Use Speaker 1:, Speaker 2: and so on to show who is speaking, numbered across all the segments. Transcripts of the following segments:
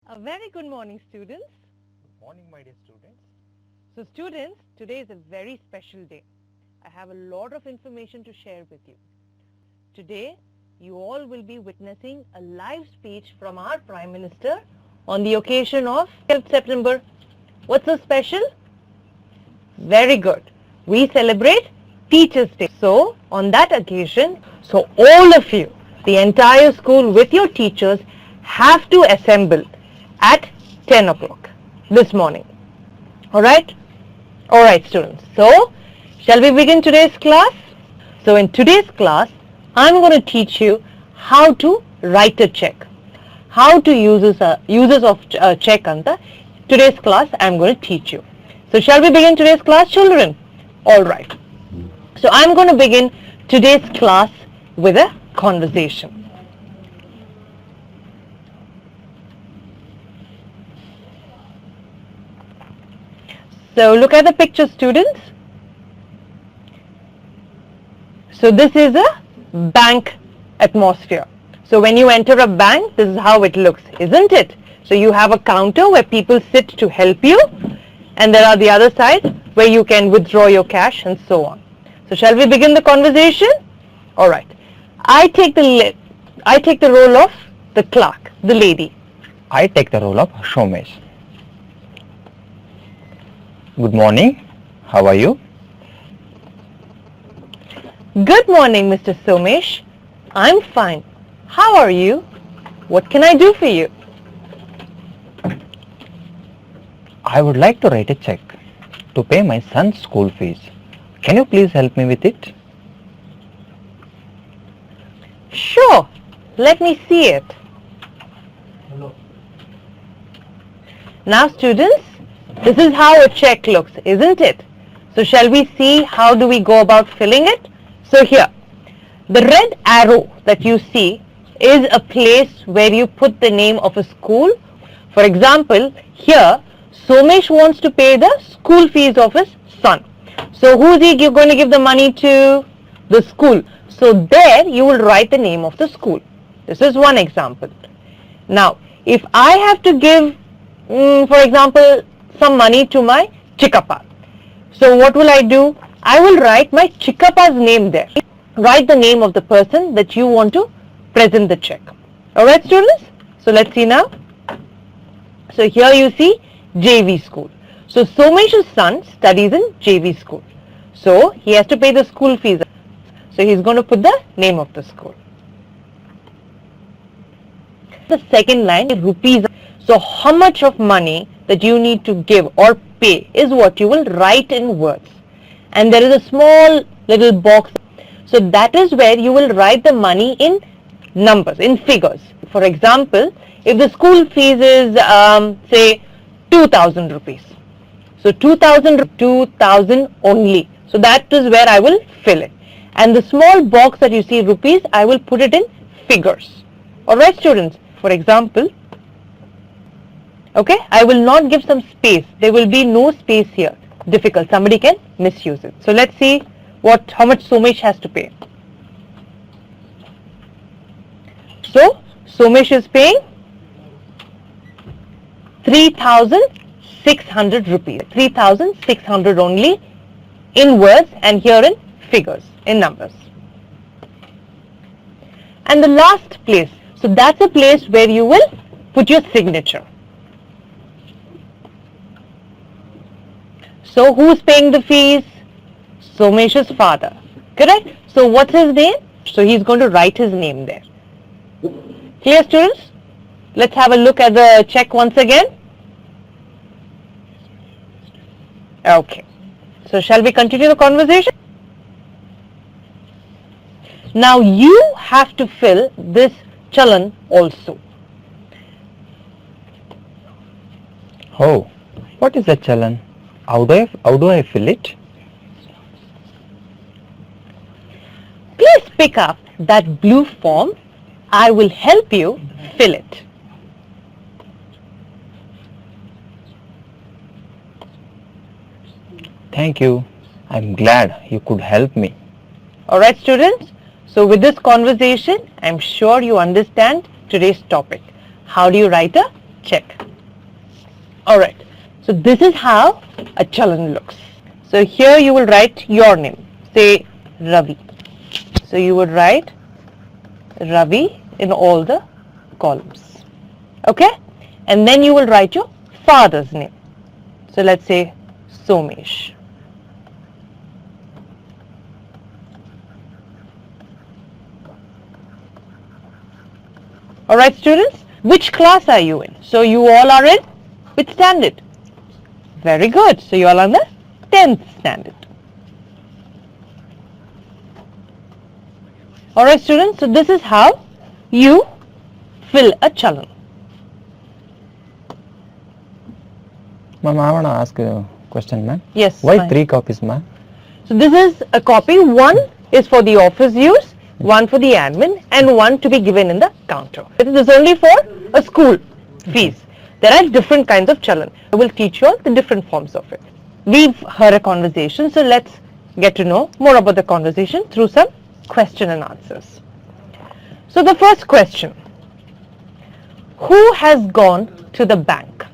Speaker 1: A very good morning, students.
Speaker 2: Good morning, my dear students.
Speaker 1: So students, today is a very special day. I have a lot of information to share with you. Today, you all will be witnessing a live speech from our Prime Minister on the occasion of 12th September. What's so special? Very good. We celebrate Teachers' Day. So, on that occasion, all of you, the entire school with your teachers have to assemble at 10 o'clock this morning. Alright? Alright students. So, shall we begin today's class? So, in today's class, I'm going to teach you how to write a check. How to uses of check anta today's class I'm going to teach you. So, shall we begin today's class, children? Alright. So, I'm going to begin today's class with a conversation. So look at the picture, students. So this is a bank atmosphere. So when you enter a bank, this is how it looks, isn't it? So you have a counter where people sit to help you, and there are the other side where you can withdraw your cash and so on. So shall we begin the conversation? All right. I take the role of the clerk, the lady.
Speaker 2: I take the role of Somesh. Good morning. How are you?
Speaker 1: Good morning, Mr. Somesh. I'm fine. How are you? What can I do for you?
Speaker 2: I would like to write a check to pay my son's school fees. Can you please help me with it?
Speaker 1: Sure. Let me see it.
Speaker 2: Hello.
Speaker 1: Now, students, this is how a check looks, isn't it? So shall we see how do we go about filling it? So here, the red arrow that you see is a place where you put the name of a school. For example, here, Somesh wants to pay the school fees of his son. So who is he going to give the money to? The school. So there you will write the name of the school. This is one example. Now, if I have to give, for example, some money to my Chikkappa. So what will I do? I will write my Chikkappa's name there. Write the name of the person that you want to present the check. Alright students? So let's see now. So here you see JV school. So Somesh's son studies in JV school. So he has to pay the school fees. So he's going to put the name of the school. The second line, rupees. So how much of money that you need to give or pay is what you will write in words. And there is a small little box. So that is where you will write the money in numbers, in figures. For example, if the school fees is say 2,000 rupees. So 2,000 only. So that is where I will fill it. And the small box that you see rupees, I will put it in figures. Alright students, for example, okay, I will not give some space. There will be no space here. Difficult. Somebody can misuse it. So let's see how much Somesh has to pay. So Somesh is paying 3,600 rupees. 3,600 only in words and here in figures, in numbers. And the last place. So that's a place where you will put your signature. So who's paying the fees? Somesh's father. Correct? So what's his name? So he's going to write his name there. Clear students? Let's have a look at the check once again. Okay. So shall we continue the conversation? Now you have to fill this Challan also.
Speaker 2: Oh, what is a Challan? How do I fill it?
Speaker 1: Please pick up that blue form. I will help you fill it.
Speaker 2: Thank you. I'm glad you could help me.
Speaker 1: Alright students, so with this conversation, I'm sure you understand today's topic. How do you write a check. Alright, so this is how a challan looks. So here you will write your name, say Ravi. So you would write Ravi in all the columns. Okay, and then you will write your father's name. So let's say Somesh. Alright students, which class are you in? So you all are in which standard? Very good. So you all are in the 10th standard. Alright students, so this is how you fill a challan.
Speaker 2: Ma'am, I want to ask a question, ma'am.
Speaker 1: Yes.
Speaker 2: Why
Speaker 1: fine.
Speaker 2: 3 copies, ma'am?
Speaker 1: So this is a copy. One is for the office use, one for the admin, and one to be given in the counter. This is only for a school fees. There are different kinds of challan. I will teach you all the different forms of it. We've heard a conversation, so let's get to know more about the conversation through some question and answers. So the first question, who has gone to the bank?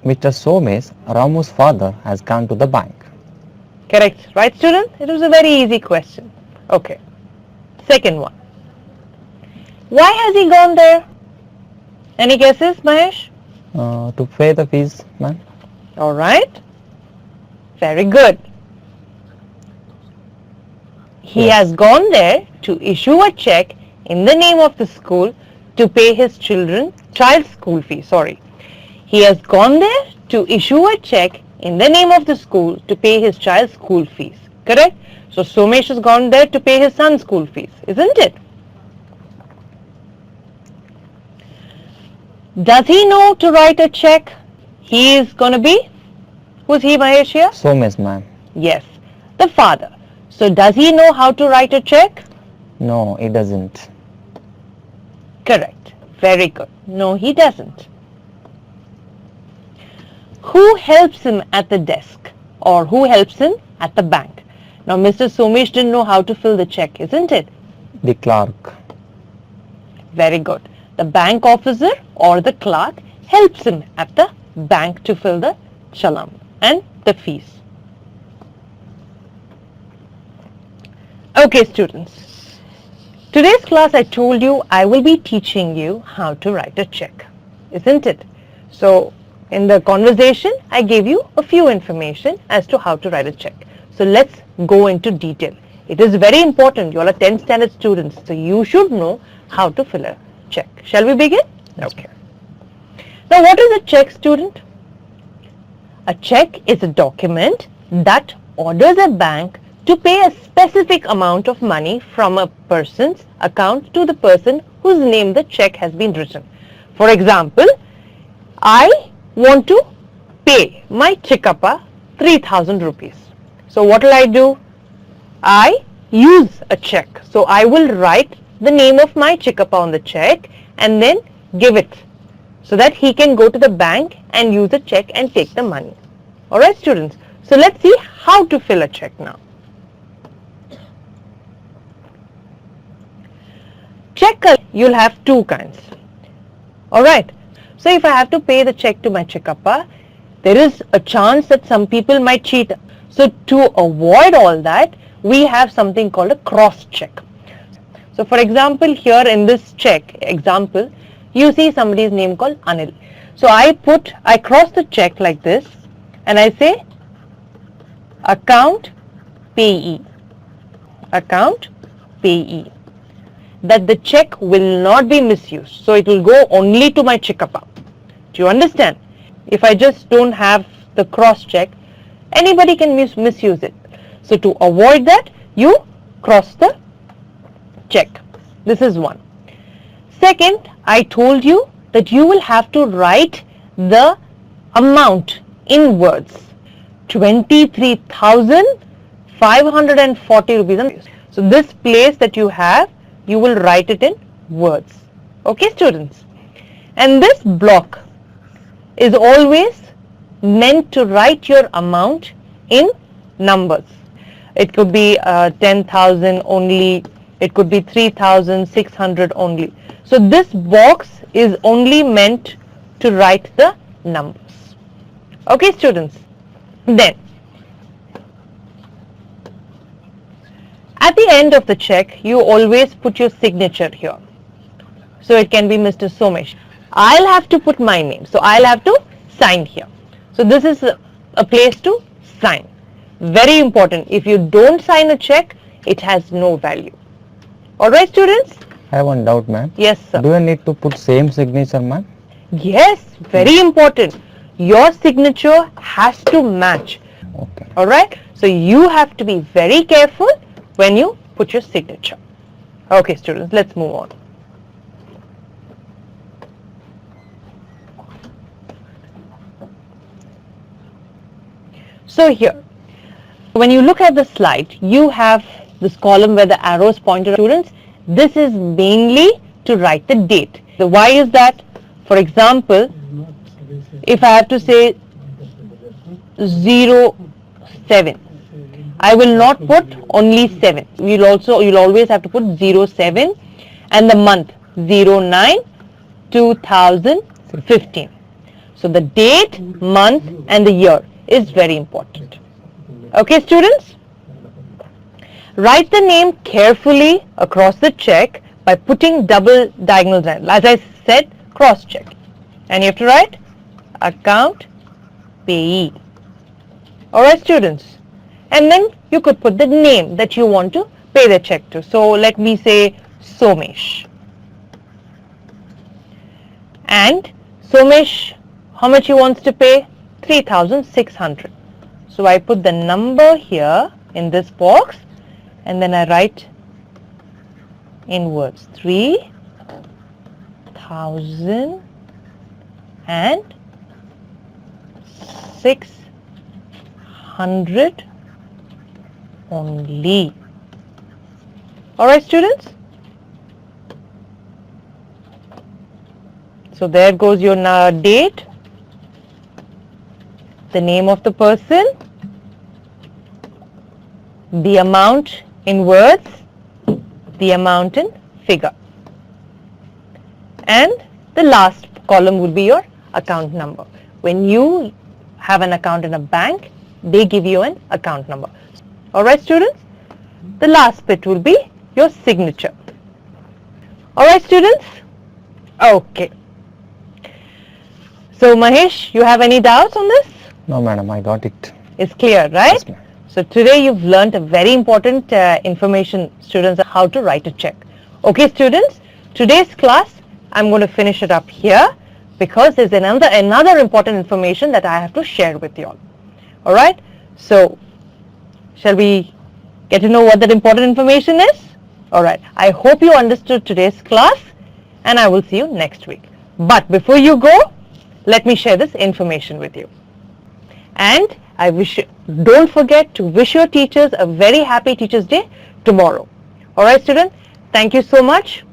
Speaker 2: Mr. Somesh, Ramu's father, has gone to the bank.
Speaker 1: Correct, right student? It was a very easy question. Okay. Second one, why has he gone there? Any guesses, Mahesh?
Speaker 2: To pay the fees, ma'am.
Speaker 1: Alright, very good. He
Speaker 2: Yes.
Speaker 1: has gone there to issue a check in the name of the school to pay his child's school fee. He has gone there to issue a check in the name of the school to pay his child's school fees. Correct? So Somesh has gone there to pay his son's school fees, isn't it? Does he know to write a check? He is going to be, who's he, Mahesh here?
Speaker 2: Somesh, ma'am.
Speaker 1: Yes, the father. So does he know how to write a check?
Speaker 2: No, he doesn't.
Speaker 1: Correct. Very good. No, he doesn't. Who helps him at the desk or who helps him at the bank? Now, Mr. Somesh didn't know how to fill the check, isn't it?
Speaker 2: The clerk.
Speaker 1: Very good. The bank officer or the clerk helps him at the bank to fill the challan and the fees. Okay, students. Today's class, I told you I will be teaching you how to write a check, isn't it? So, in the conversation, I gave you a few information as to how to write a check. So, let's go into detail. It is very important. You all are 10th standard students, so you should know how to fill a check. Shall we begin?
Speaker 2: Yes.
Speaker 1: Okay. Now, what is a check, student? A check is a document that orders a bank to pay a specific amount of money from a person's account to the person whose name the check has been written. For example, I want to pay my Chikkappa 3,000 rupees. So what will I do? I use a check. So I will write the name of my Chikkappa on the check and then give it so that he can go to the bank and use the check and take the money. Alright students, so let's see how to fill a check now. Check, you'll have two kinds. Alright, so if I have to pay the check to my Chikkappa, there is a chance that some people might cheat. So to avoid all that, we have something called a cross check. So for example, here in this check example, you see somebody's name called Anil. So I cross the check like this and I say account payee, account payee. That the check will not be misused. So it will go only to my Chikkappa. Do you understand? If I just don't have the cross check, anybody can misuse it. So to avoid that, you cross the check. This is one. Second, I told you that you will have to write the amount in words. 23,540 rupees. So this place that you have, you will write it in words. Okay students? And this block is always meant to write your amount in numbers. It could be 10,000 only, it could be 3,600 only. So this box is only meant to write the numbers. Okay, students. Then, at the end of the check, you always put your signature here. So it can be Mr. Somesh. I'll have to put my name. So I'll have to sign here. So this is a place to sign. Very important. If you don't sign a check, it has no value. Alright, students?
Speaker 2: I have one doubt, ma'am.
Speaker 1: Yes, sir.
Speaker 2: Do I need to put same signature, ma'am?
Speaker 1: Yes, very important. Your signature has to match.
Speaker 2: Okay.
Speaker 1: Alright? So you have to be very careful when you put your signature. Okay, students, let's move on. So here, when you look at the slide, you have this column where the arrows pointed at students. This is mainly to write the date. So why is that? For example, if I have to say 07, I will not put only 7. You'll always have to put 07 and the month 09 2015. So the date, month and the year is very important. Okay, students? Write the name carefully across the check by putting double diagonal lines. As I said, cross check. And you have to write account payee. Alright, students? And then you could put the name that you want to pay the check to. So let me say Somesh. And Somesh, how much he wants to pay? 3,600. So I put the number here in this box and then I write in words 3,600 only. Alright, students? So there goes your date, the name of the person, the amount in words, the amount in figure. And the last column would be your account number. When you have an account in a bank, they give you an account number. Alright, students? The last bit will be your signature. Alright, students? Okay. So Mahesh, you have any doubts on this?
Speaker 2: No, madam, I got it.
Speaker 1: It's clear, right?
Speaker 2: Yes, ma'am.
Speaker 1: So today you've learnt a very important information, students, how to write a check. Okay, students, today's class, I'm going to finish it up here because there's another important information that I have to share with you all. Alright, so shall we get to know what that important information is? Alright, I hope you understood today's class and I will see you next week. But before you go, let me share this information with you. And don't forget to wish your teachers a very happy Teachers' Day tomorrow. Alright, students, thank you so much.